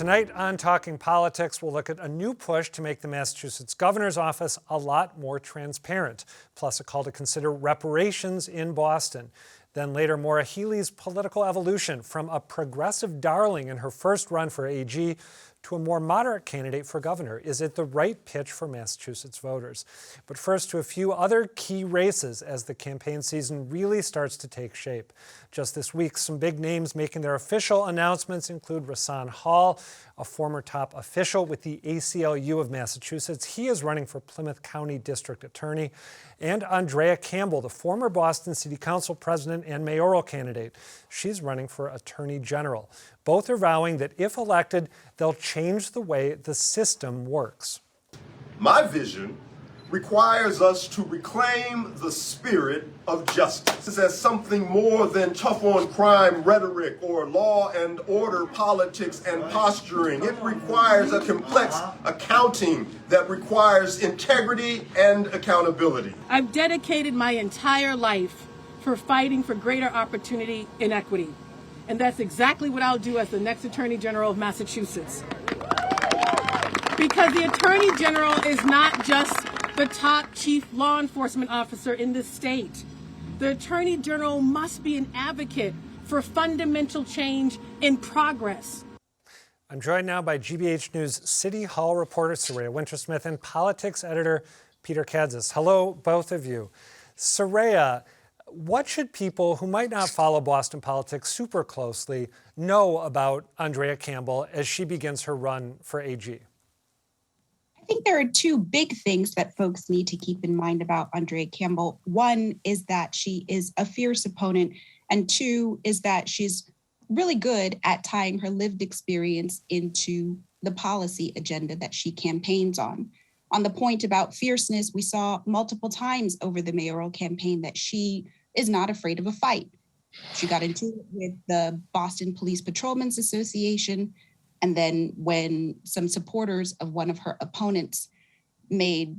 Tonight on Talking Politics, we'll look at a new push to make the Massachusetts governor's office a lot more transparent, plus a call to consider reparations in Boston. Then later, Maura Healey's political evolution from a progressive darling in her first run for AG to a more moderate candidate for governor. Is it the right pitch for Massachusetts voters? But first, to a few other key races as the campaign season really starts to take shape. Just this week, some big names making their official announcements include Rahsaan, a former top official with the ACLU of Massachusetts. He is running for Plymouth County District Attorney. And Andrea Campbell, the former Boston City Council president and mayoral candidate. She's running for Attorney General. Both are vowing that if elected, they'll change the way the system works. My vision requires us to reclaim the spirit of justice as something more than tough on crime rhetoric or law and order politics and posturing. It requires a complex accounting that requires integrity and accountability. I've dedicated my entire life for fighting for greater opportunity and equity. And that's exactly what I'll do as the next Attorney General of Massachusetts. Because the Attorney General is not just the top chief law enforcement officer in this state. The Attorney General must be an advocate for fundamental change in progress. I'm joined now by GBH News City Hall reporter Saraya Wintersmith and politics editor Peter Kadzis. Hello, both of you. Saraya, what should people who might not follow Boston politics super closely know about Andrea Campbell as she begins her run for AG? I think there are two big things that folks need to keep in mind about Andrea Campbell. One is that she is a fierce opponent, and two is that she's really good at tying her lived experience into the policy agenda that she campaigns on. On the point about fierceness, we saw multiple times over the mayoral campaign that she is not afraid of a fight. She got into it with the Boston Police Patrolmen's Association. And then when some supporters of one of her opponents made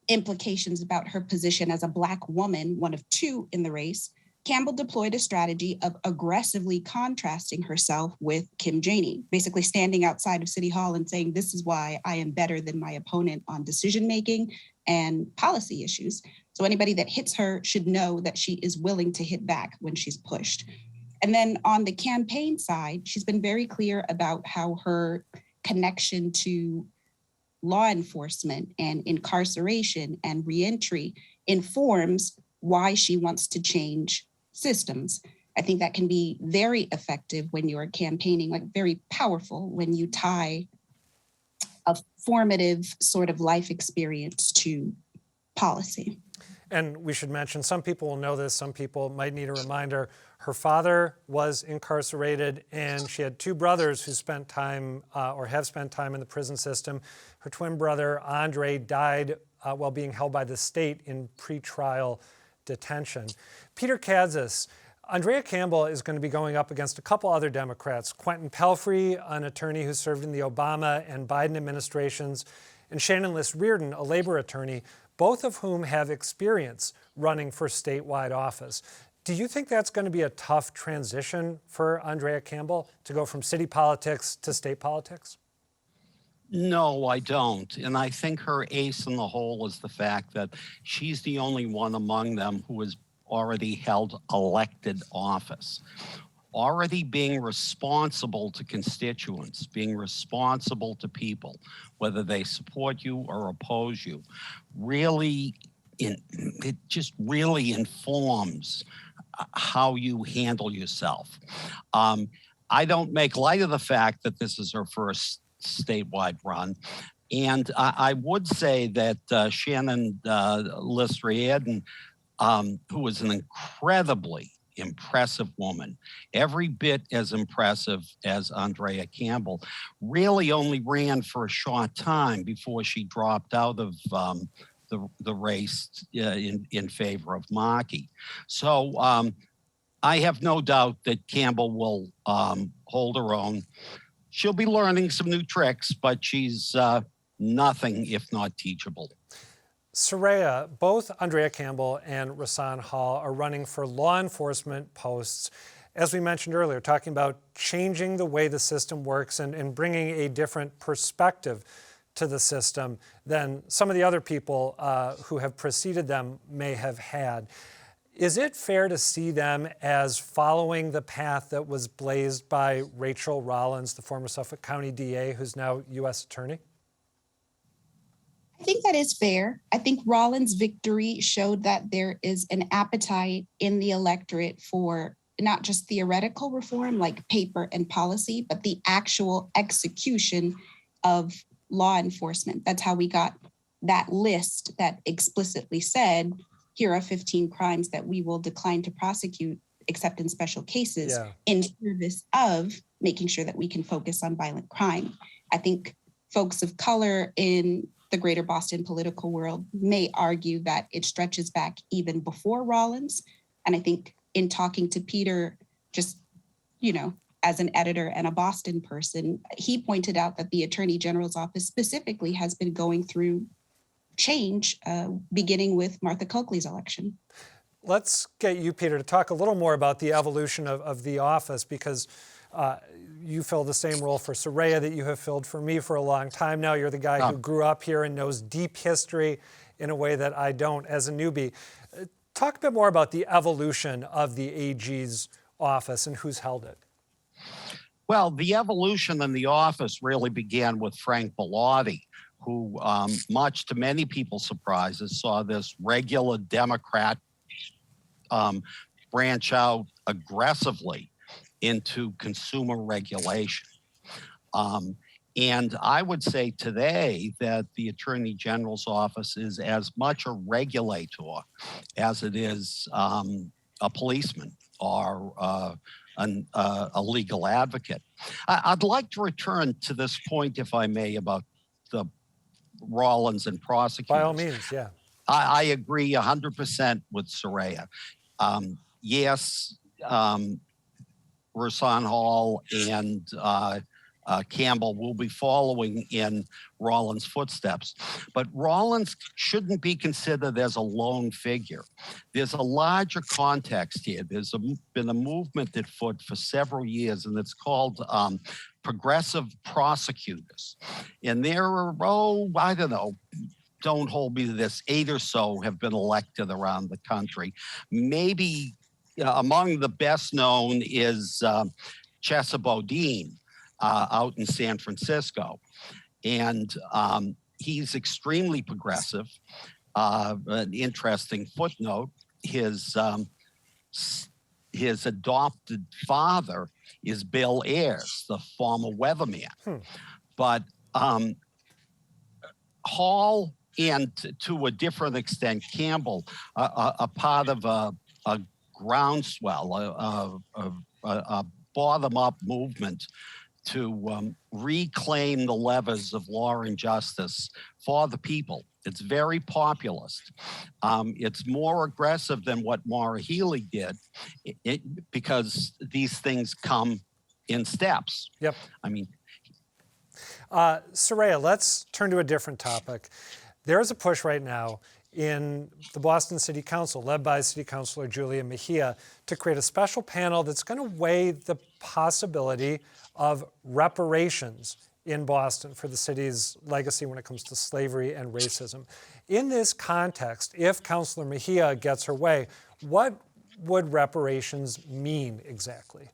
implications about her position as a Black woman, one of two in the race, Campbell deployed a strategy of aggressively contrasting herself with Kim Janey, basically standing outside of City Hall and saying, this is why I am better than my opponent on decision-making and policy issues. So anybody that hits her should know that she is willing to hit back when she's pushed. And then on the campaign side, she's been very clear about how her connection to law enforcement and incarceration and reentry informs why she wants to change systems. I think that can be very effective when you are campaigning, like very powerful when you tie a formative sort of life experience to policy. And we should mention, some people will know this, some people might need a reminder. Her father was incarcerated, and she had two brothers who spent time or have spent time in the prison system. Her twin brother, Andre, died while being held by the state in pretrial detention. Peter Kadzis, Andrea Campbell is going to be going up against a couple other Democrats, Quentin Pelfrey, an attorney who served in the Obama and Biden administrations, and Shannon Liss-Reardon, a labor attorney, both of whom have experience running for statewide office. Do you think that's going to be a tough transition for Andrea Campbell to go from city politics to state politics? No, I don't. And I think her ace in the hole is the fact that she's the only one among them who has already held elected office. Already being responsible to constituents, being responsible to people, whether they support you or oppose you, it just really informs how you handle yourself. I don't make light of the fact that this is her first statewide run. And I would say that Shannon Liss-Reardon, who is an incredibly impressive woman, every bit as impressive as Andrea Campbell, really only ran for a short time before she dropped out of the race in favor of Markey. So I have no doubt that Campbell will hold her own. She'll be learning some new tricks, but she's nothing if not teachable. Saraya, both Andrea Campbell and Rahsaan are running for law enforcement posts. as we mentioned earlier, talking about changing the way the system works and bringing a different perspective to the system than some of the other people who have preceded them may have had. Is it fair to see them as following the path that was blazed by Rachel Rollins, the former Suffolk County DA, who's now U.S. Attorney? I think that is fair. I think Rollins' victory showed that there is an appetite in the electorate for not just theoretical reform like paper and policy, but the actual execution of law enforcement. That's how we got that list that explicitly said, here are 15 crimes that we will decline to prosecute except in special cases in service of making sure that we can focus on violent crime. I think folks of color in the greater Boston political world may argue that it stretches back even before Rollins. And I think in talking to Peter, just, as an editor and a Boston person, he pointed out that the Attorney General's office specifically has been going through change, beginning with Martha Coakley's election. Let's get you, Peter, to talk a little more about the evolution of the office, because you fill the same role for Saraya that you have filled for me for a long time now. You're the guy who grew up here and knows deep history in a way that I don't as a newbie. Talk a bit more about the evolution of the AG's office and who's held it. Well, the evolution in the office really began with Frank Bellotti, who, much to many people's surprises, saw this regular Democrat branch out aggressively into consumer regulation. And I would say today that the Attorney General's office is as much a regulator as it is a policeman or a legal advocate. I'd like to return to this point, if I may, about the Rollins and prosecutors. By all means, yeah. I agree 100% with Saraya. Yes, Rahsaan Hall and Campbell will be following in Rollins' footsteps. But Rollins shouldn't be considered as a lone figure. There's a larger context here. There's been a movement afoot for several years, and it's called progressive prosecutors. And there are, I don't know, don't hold me to this, 8 or so have been elected around the country. Maybe among the best known is Chesa Boudin out in San Francisco. And he's extremely progressive. An interesting footnote, his adopted father is Bill Ayers, the former weatherman. But Hall and to a different extent Campbell are part of a groundswell, a bottom-up movement to reclaim the levers of law and justice for the people. It's very populist. It's more aggressive than what Maura Healey did because these things come in steps. Yep. I mean, Saraya, let's turn to a different topic. There's a push right now in the Boston City Council, led by City Councilor Julia Mejia, to create a special panel that's going to weigh the possibility of reparations in Boston for the city's legacy when it comes to slavery and racism. In this context, if Councilor Mejia gets her way, what would reparations mean exactly?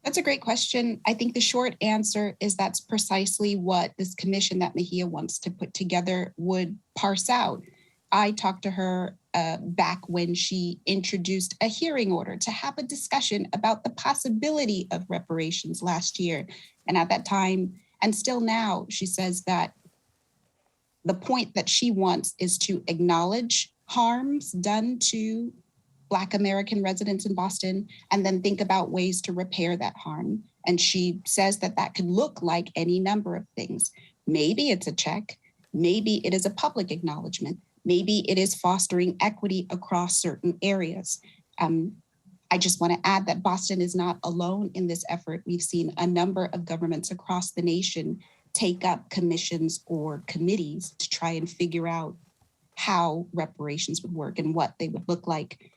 That's a great question. I think the short answer is that's precisely what this commission that Mejia wants to put together would parse out. I talked to her back when she introduced a hearing order to have a discussion about the possibility of reparations last year. And at that time, and still now, she says that the point that she wants is to acknowledge harms done to Black American residents in Boston, and then think about ways to repair that harm. And she says that that could look like any number of things. Maybe it's a check. Maybe it is a public acknowledgement. Maybe it is fostering equity across certain areas. I just want to add that Boston is not alone in this effort. We've seen a number of governments across the nation take up commissions or committees to try and figure out how reparations would work and what they would look like.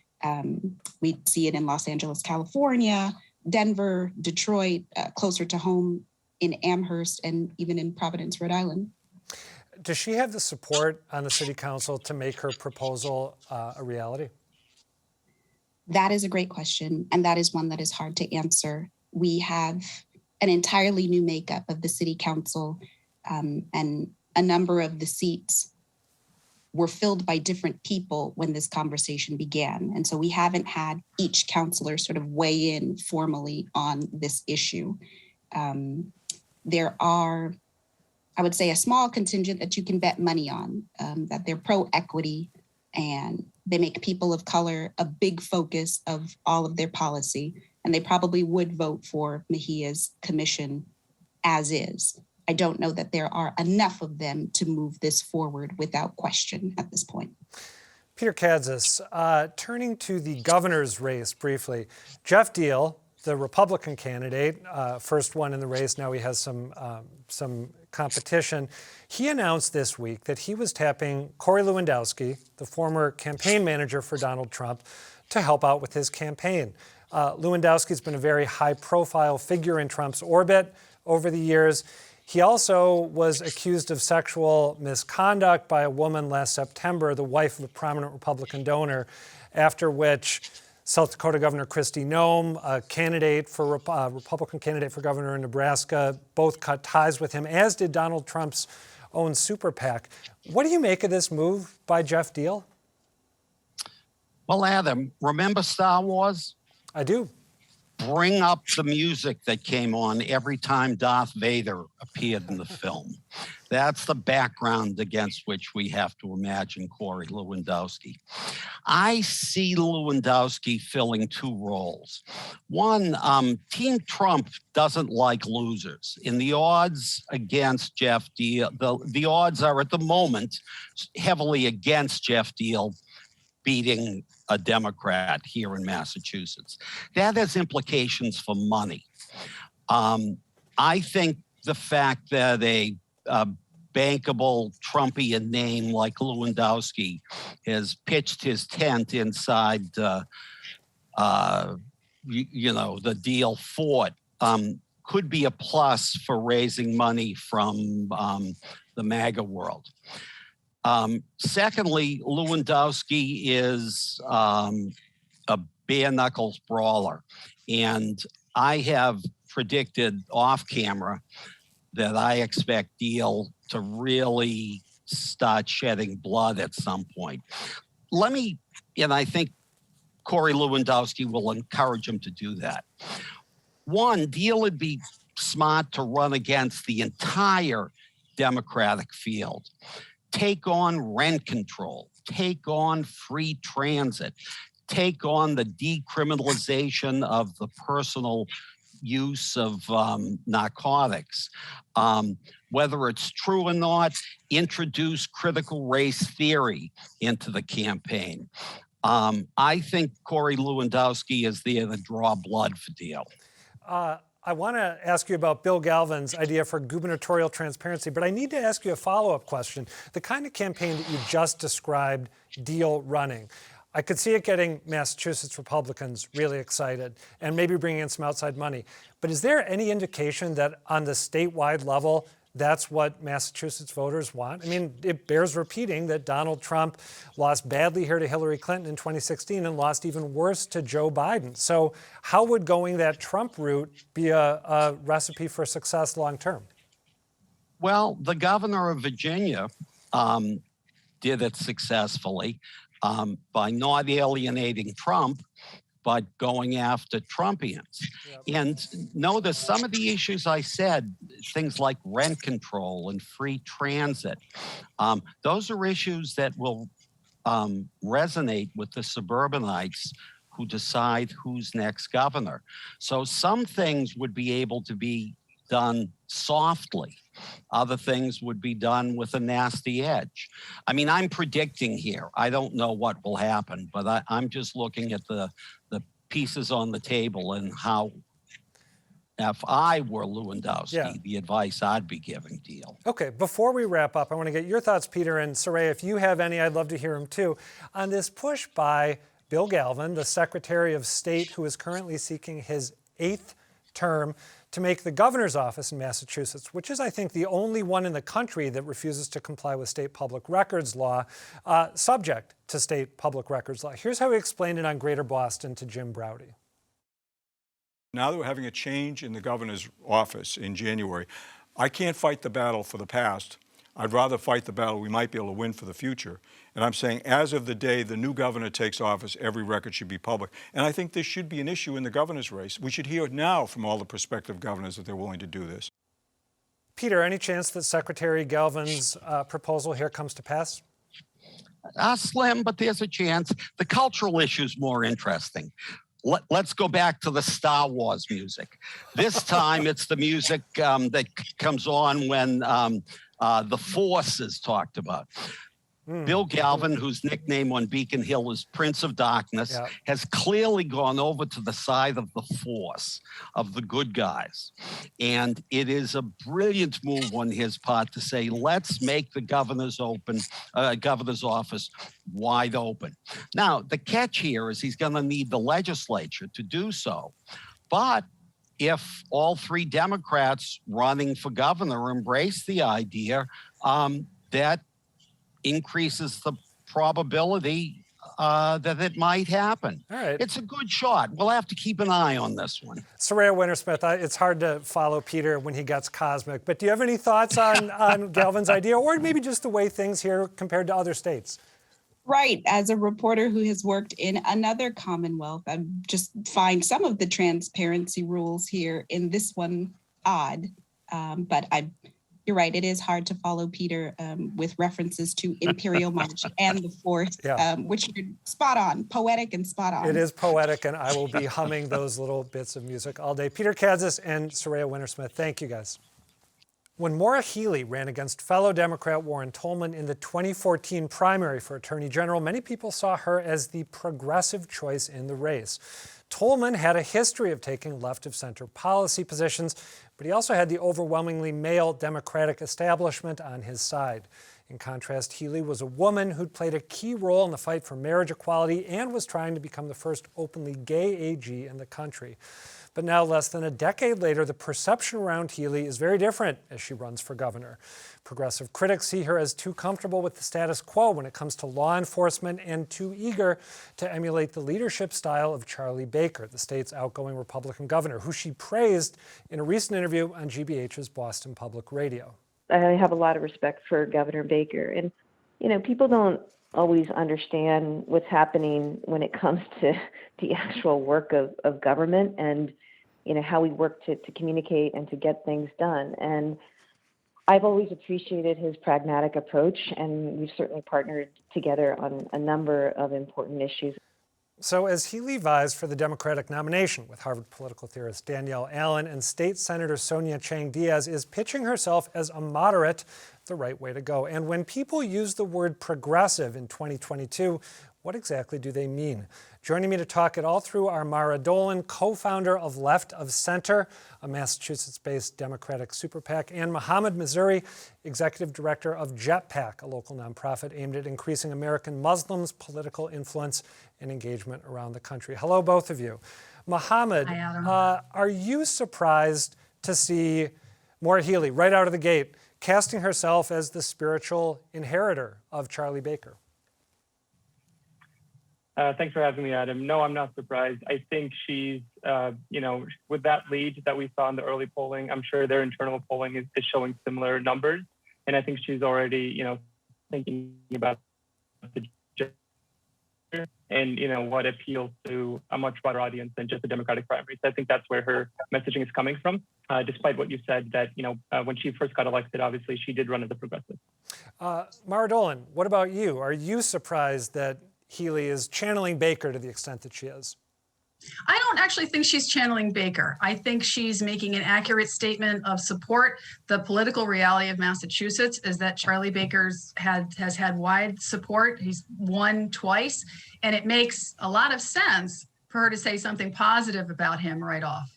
We see it in Los Angeles, California, Denver, Detroit, closer to home in Amherst, and even in Providence, Rhode Island. Does she have the support on the city council to make her proposal a reality? That is a great question, and that is one that is hard to answer. We have an entirely new makeup of the city council, and a number of the seats were filled by different people when this conversation began. And so we haven't had each councilor sort of weigh in formally on this issue. There are, I would say, a small contingent that you can bet money on, that they're pro-equity and they make people of color a big focus of all of their policy. And they probably would vote for Mejia's commission as is. I don't know that there are enough of them to move this forward without question at this point. Peter Kadzis, turning to the governor's race briefly, Geoff Diehl, the Republican candidate, first one in the race, now he has some competition. He announced this week that he was tapping Corey Lewandowski, the former campaign manager for Donald Trump, to help out with his campaign. Lewandowski's been a very high-profile figure in Trump's orbit over the years. He also was accused of sexual misconduct by a woman last September, the wife of a prominent Republican donor, after which South Dakota Governor Kristi Noem, a Republican candidate for governor in Nebraska, both cut ties with him, as did Donald Trump's own super PAC. What do you make of this move by Geoff Diehl? Well, Adam, remember Star Wars? I do. Bring up the music that came on every time Darth Vader appeared in the film. That's the background against which we have to imagine Corey Lewandowski. I see Lewandowski filling two roles. One, Team Trump doesn't like losers. In the odds against Geoff Diehl, the odds are at the moment heavily against Geoff Diehl beating a Democrat here in Massachusetts. That has implications for money. I think the fact that a bankable Trumpian name like Lewandowski has pitched his tent inside, the Diehl fort could be a plus for raising money from the MAGA world. Secondly, Lewandowski is a bare knuckles brawler. And I have predicted off camera that I expect Diehl to really start shedding blood at some point. And I think Corey Lewandowski will encourage him to do that. One, Diehl would be smart to run against the entire Democratic field. Take on rent control, take on free transit, take on the decriminalization of the personal use of narcotics. Whether it's true or not, introduce critical race theory into the campaign. I think Corey Lewandowski is there to draw blood for Diehl. I want to ask you about Bill Galvin's idea for gubernatorial transparency, but I need to ask you a follow-up question. The kind of campaign that you just described Diehl running, I could see it getting Massachusetts Republicans really excited and maybe bringing in some outside money. But is there any indication that on the statewide level, that's what Massachusetts voters want? I mean, it bears repeating that Donald Trump lost badly here to Hillary Clinton in 2016 and lost even worse to Joe Biden. So how would going that Trump route be a recipe for success long term? Well, the governor of Virginia did it successfully by not alienating Trump, but going after Trumpians. Yep. And notice some of the issues I said, things like rent control and free transit, those are issues that will resonate with the suburbanites who decide who's next governor. So some things would be able to be done softly. Other things would be done with a nasty edge. I mean, I'm predicting here. I don't know what will happen, but I'm just looking at the pieces on the table and how, if I were Lewandowski, the advice I'd be giving Diehl. Okay, before we wrap up, I want to get your thoughts, Peter, and Saraya, if you have any, I'd love to hear them too, on this push by Bill Galvin, the Secretary of State who is currently seeking his 8th term, to make the governor's office in Massachusetts, which is, I think, the only one in the country that refuses to comply with state public records law, subject to state public records law. Here's how he explained it on Greater Boston to Jim Browdy. Now that we're having a change in the governor's office in January, I can't fight the battle for the past. I'd rather fight the battle we might be able to win for the future. And I'm saying as of the day the new governor takes office, every record should be public. And I think this should be an issue in the governor's race. We should hear now from all the prospective governors that they're willing to do this. Peter, any chance that Secretary Galvin's proposal here comes to pass? Slim, but there's a chance. The cultural issue is more interesting. Let's go back to the Star Wars music. This time it's the music that comes on when the Force is talked about. Bill Galvin, whose nickname on Beacon Hill is Prince of Darkness, has clearly gone over to the side of the Force, of the good guys. And it is a brilliant move on his part to say, let's make the governor's office wide open. Now, the catch here is he's going to need the legislature to do so. But if all 3 Democrats running for governor embrace the idea, that increases the probability that it might happen. All right. It's a good shot. We'll have to keep an eye on this one. Saraya Wintersmith, it's hard to follow Peter when he gets cosmic, but do you have any thoughts on Galvin's idea, or maybe just the way things here compared to other states? Right. As a reporter who has worked in another Commonwealth, I just find some of the transparency rules here in this one odd. But you're right. It is hard to follow Peter with references to Imperial March and the Fourth, which are spot on, poetic and spot on. It is poetic, and I will be humming those little bits of music all day. Peter Kadzis and Saraya Wintersmith, thank you guys. When Maura Healey ran against fellow Democrat Warren Tolman in the 2014 primary for Attorney General, many people saw her as the progressive choice in the race. Tolman had a history of taking left-of-center policy positions, but he also had the overwhelmingly male Democratic establishment on his side. In contrast, Healey was a woman who'd played a key role in the fight for marriage equality and was trying to become the first openly gay AG in the country. But now, less than a decade later, the perception around Healey is very different as she runs for governor. Progressive critics see her as too comfortable with the status quo when it comes to law enforcement and too eager to emulate the leadership style of Charlie Baker, the state's outgoing Republican governor, who she praised in a recent interview on GBH's Boston Public Radio. I have a lot of respect for Governor Baker. And, people don't always understand what's happening when it comes to the actual work of government and, how we work to communicate and to get things done. And I've always appreciated his pragmatic approach, and we've certainly partnered together on a number of important issues. So as Healey vies for the Democratic nomination with Harvard political theorist Danielle Allen and State Senator Sonia Chang Diaz is pitching herself as a moderate, the right way to go. And when people use the word progressive in 2022, what exactly do they mean? Joining me to talk it all through are Mara Dolan, co-founder of Left of Center, a Massachusetts-based Democratic super PAC, and Mohammed Missouri, executive director of Jetpac, a local nonprofit aimed at increasing American Muslims' political influence and engagement around the country. Hello, both of you. Mohammed, Hi, Adam. Are you surprised to see Maura Healey right out of the gate casting herself as the spiritual inheritor of Charlie Baker? Thanks for having me, Adam. No, I'm not surprised. I think she's, with that lead that we saw in the early polling, I'm sure their internal polling is showing similar numbers. And I think she's already, thinking about the gender and, what appeals to a much broader audience than just the Democratic primary. So I think that's where her messaging is coming from, despite what you said that, when she first got elected, obviously she did run as a progressive. Mara Dolan, what about you? Are you surprised that Healey is channeling Baker to the extent that she is? I don't actually think she's channeling Baker. I think she's making an accurate statement of support. The political reality of Massachusetts is that Charlie Baker's has had wide support. He's won twice, and it makes a lot of sense for her to say something positive about him right off.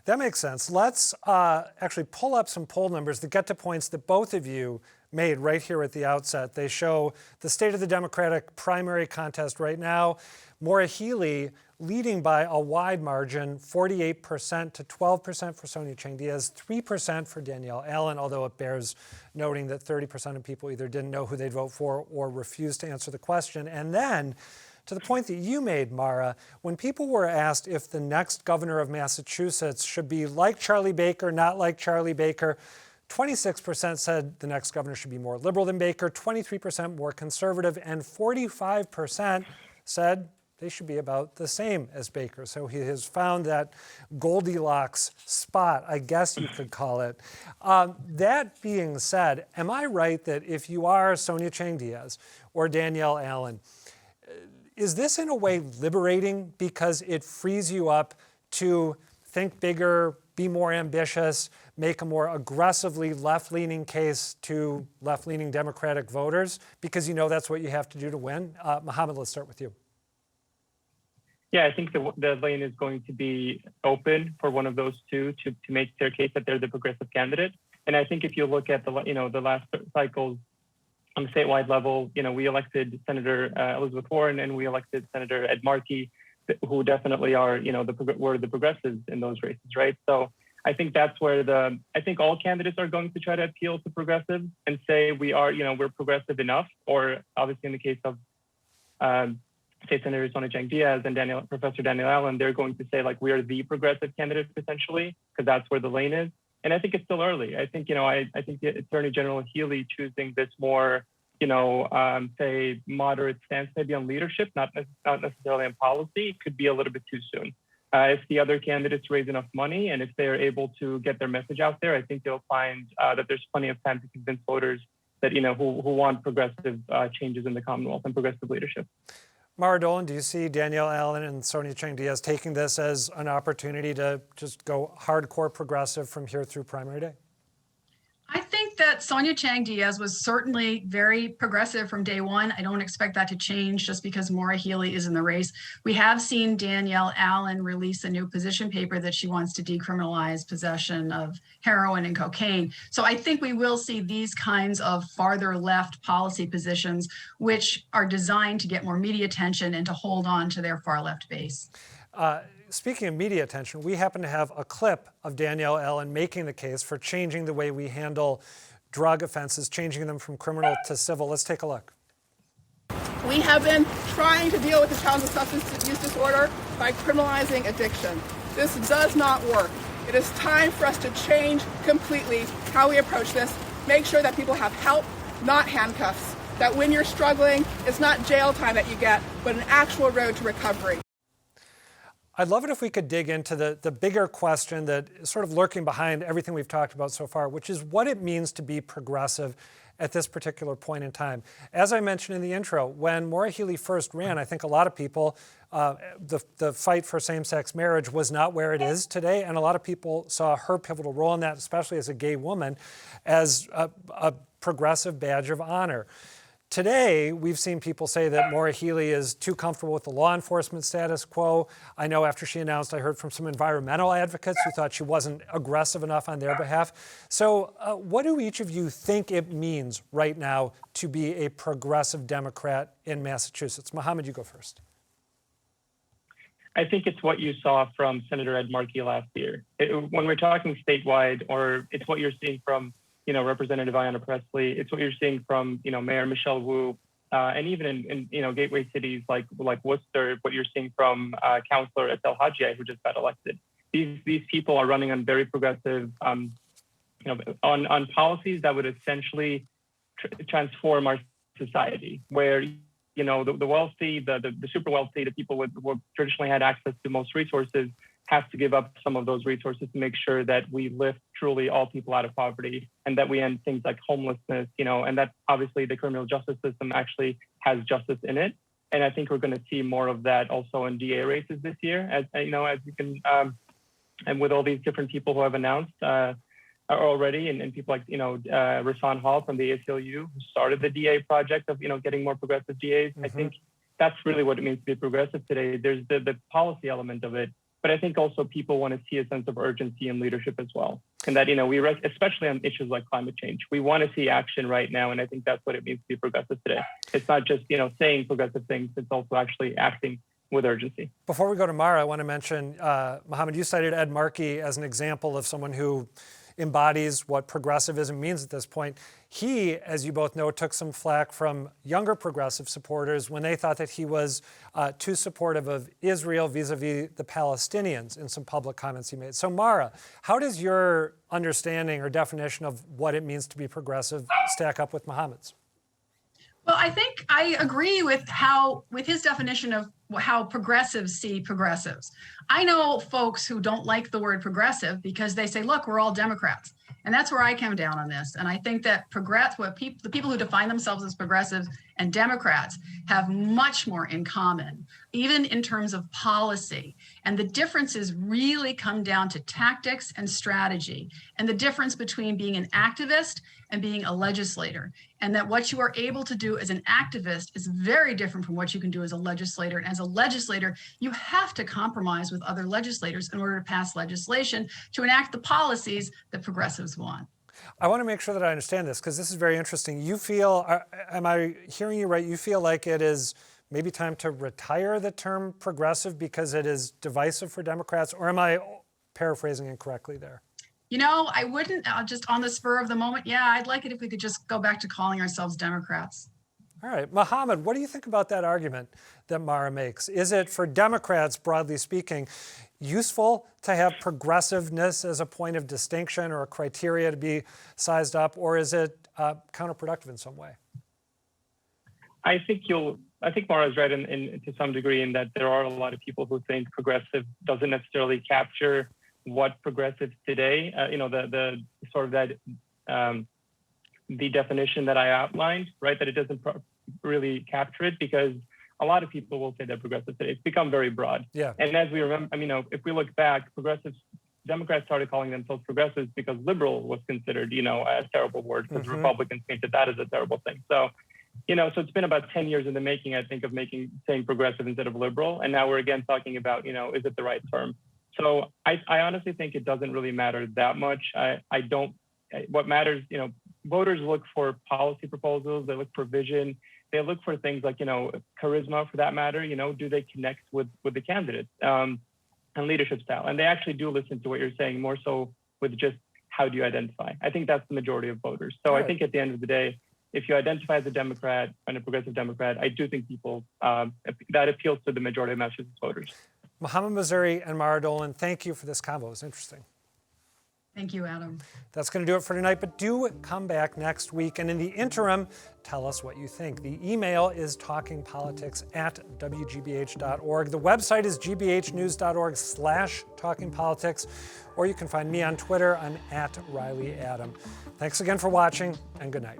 That makes sense. Let's actually pull up some poll numbers that get to points that both of you made right here at the outset. They show the state of the Democratic primary contest right now. Maura Healey leading by a wide margin, 48% to 12% for Sonia Chang Diaz, 3% for Danielle Allen, although it bears noting that 30% of people either didn't know who they'd vote for or refused to answer the question. And then, to the point that you made, Mara, when people were asked if the next governor of Massachusetts should be like Charlie Baker, not like Charlie Baker, 26% said the next governor should be more liberal than Baker, 23% more conservative, and 45% said they should be about the same as Baker. So he has found that Goldilocks spot, I guess you could call it. That being said, am I right that if you are Sonia Chang Diaz or Danielle Allen, is this in a way liberating because it frees you up to think bigger, be more ambitious, make a more aggressively left-leaning case to left-leaning Democratic voters because you know that's what you have to do to win? Mohammed, let's start with you. Yeah, I think the lane is going to be open for one of those two to make their case that they're the progressive candidate. And I think if you look at the last cycles on the statewide level, we elected Senator Elizabeth Warren and we elected Senator Ed Markey, who definitely are were the progressives in those races, right? So I think that's where I think all candidates are going to try to appeal to progressives and say we are we're progressive enough, or obviously in the case of State Senator Sonia Chang Diaz and Professor Danielle Allen, they're going to say like we are the progressive candidate potentially because that's where the lane is. And I think it's still early. I think I think the Attorney General Healey choosing this more say moderate stance maybe on leadership, not necessarily on policy, could be a little bit too soon. If the other candidates raise enough money and if they are able to get their message out there, I think they'll find that there's plenty of time to convince voters that who want progressive changes in the Commonwealth and progressive leadership. Mara Dolan, do you see Danielle Allen and Sonia Chang Diaz taking this as an opportunity to just go hardcore progressive from here through primary day? I think that Sonia Chang Diaz was certainly very progressive from day one. I don't expect that to change just because Maura Healey is in the race. We have seen Danielle Allen release a new position paper that she wants to decriminalize possession of heroin and cocaine. So I think we will see these kinds of farther left policy positions, which are designed to get more media attention and to hold on to their far left base. Speaking of media attention, we happen to have a clip of Danielle Allen making the case for changing the way we handle drug offenses, changing them from criminal to civil. Let's take a look. We have been trying to deal with the challenge of substance use disorder by criminalizing addiction. This does not work. It is time for us to change completely how we approach this, make sure that people have help, not handcuffs, that when you're struggling, it's not jail time that you get, but an actual road to recovery. I'd love it if we could dig into the bigger question that is sort of lurking behind everything we've talked about so far, which is what it means to be progressive at this particular point in time. As I mentioned in the intro, when Maura Healey first ran, I think a lot of people, the fight for same-sex marriage was not where it is today, and a lot of people saw her pivotal role in that, especially as a gay woman, as a progressive badge of honor. Today, we've seen people say that Maura Healey is too comfortable with the law enforcement status quo. I know after she announced, I heard from some environmental advocates who thought she wasn't aggressive enough on their behalf. So what do each of you think it means right now to be a progressive Democrat in Massachusetts? Mohammed, you go first. I think it's what you saw from Senator Ed Markey last year. When we're talking statewide, or it's what you're seeing from Representative Ayanna Pressley. It's what you're seeing from, Mayor Michelle Wu, and even in gateway cities like Worcester, what you're seeing from Councilor Etel Hadjiai, who just got elected. These people are running on very progressive, on policies that would essentially transform our society, where the wealthy, the super wealthy, the people who traditionally had access to most resources, have to give up some of those resources to make sure that we lift truly all people out of poverty and that we end things like homelessness, and that obviously the criminal justice system actually has justice in it. And I think we're going to see more of that also in DA races this year, as you can, and with all these different people who have announced already, and people like, Rahsaan Hall from the ACLU, who started the DA project of, getting more progressive DAs. Mm-hmm. I think that's really what it means to be progressive today. There's the policy element of it. But I think also people want to see a sense of urgency and leadership as well. And that, especially on issues like climate change, we want to see action right now. And I think that's what it means to be progressive today. It's not just, saying progressive things. It's also actually acting with urgency. Before we go to Mara, I want to mention, Mohammed, you cited Ed Markey as an example of someone who embodies what progressivism means at this point. He, as you both know, took some flack from younger progressive supporters when they thought that he was too supportive of Israel vis-a-vis the Palestinians in some public comments he made. So Mara, how does your understanding or definition of what it means to be progressive stack up with Mohammed's? Well, I think I agree with his definition of how progressives see progressives. I know folks who don't like the word progressive because they say, look, we're all Democrats. And that's where I come down on this. And I think that the people who define themselves as progressives and Democrats have much more in common, even in terms of policy. And the differences really come down to tactics and strategy, and the difference between being an activist and being a legislator. And that what you are able to do as an activist is very different from what you can do as a legislator. And as a legislator, you have to compromise with other legislators in order to pass legislation to enact the policies that progressives want. I want to make sure that I understand this, because this is very interesting. You feel, am I hearing you right? You feel like it is maybe time to retire the term progressive because it is divisive for Democrats, or am I paraphrasing incorrectly there? You know, I wouldn't, just on the spur of the moment, yeah, I'd like it if we could just go back to calling ourselves Democrats. All right. Mohammed, what do you think about that argument that Mara makes? Is it, for Democrats, broadly speaking, useful to have progressiveness as a point of distinction or a criteria to be sized up, or is it counterproductive in some way? I think Mara is right to some degree in that there are a lot of people who think progressive doesn't necessarily capture what progressives today, the sort of that, the definition that I outlined, right? That it doesn't really capture it, because a lot of people will say that progressive today. It's become very broad. Yeah. And as we remember, if we look back, Democrats started calling themselves progressives because liberal was considered, a terrible word, because Republicans painted that as a terrible thing. So, so it's been about 10 years in the making, I think, of saying progressive instead of liberal. And now we're again talking about, is it the right term? So I honestly think it doesn't really matter that much. What matters, voters look for policy proposals, they look for vision, they look for things like, charisma for that matter, do they connect with the candidates and leadership style? And they actually do listen to what you're saying more so with just how do you identify? I think that's the majority of voters. So I think at the end of the day, if you identify as a Democrat and a progressive Democrat, I do think people, that appeals to the majority of Massachusetts voters. Mohammed Missouri and Mara Dolan, thank you for this convo. It was interesting. Thank you, Adam. That's going to do it for tonight, but do come back next week. And in the interim, tell us what you think. The email is talkingpolitics@wgbh.org. The website is gbhnews.org/talkingpolitics, or you can find me on Twitter. I'm @ReillyAdam. Thanks again for watching, and good night.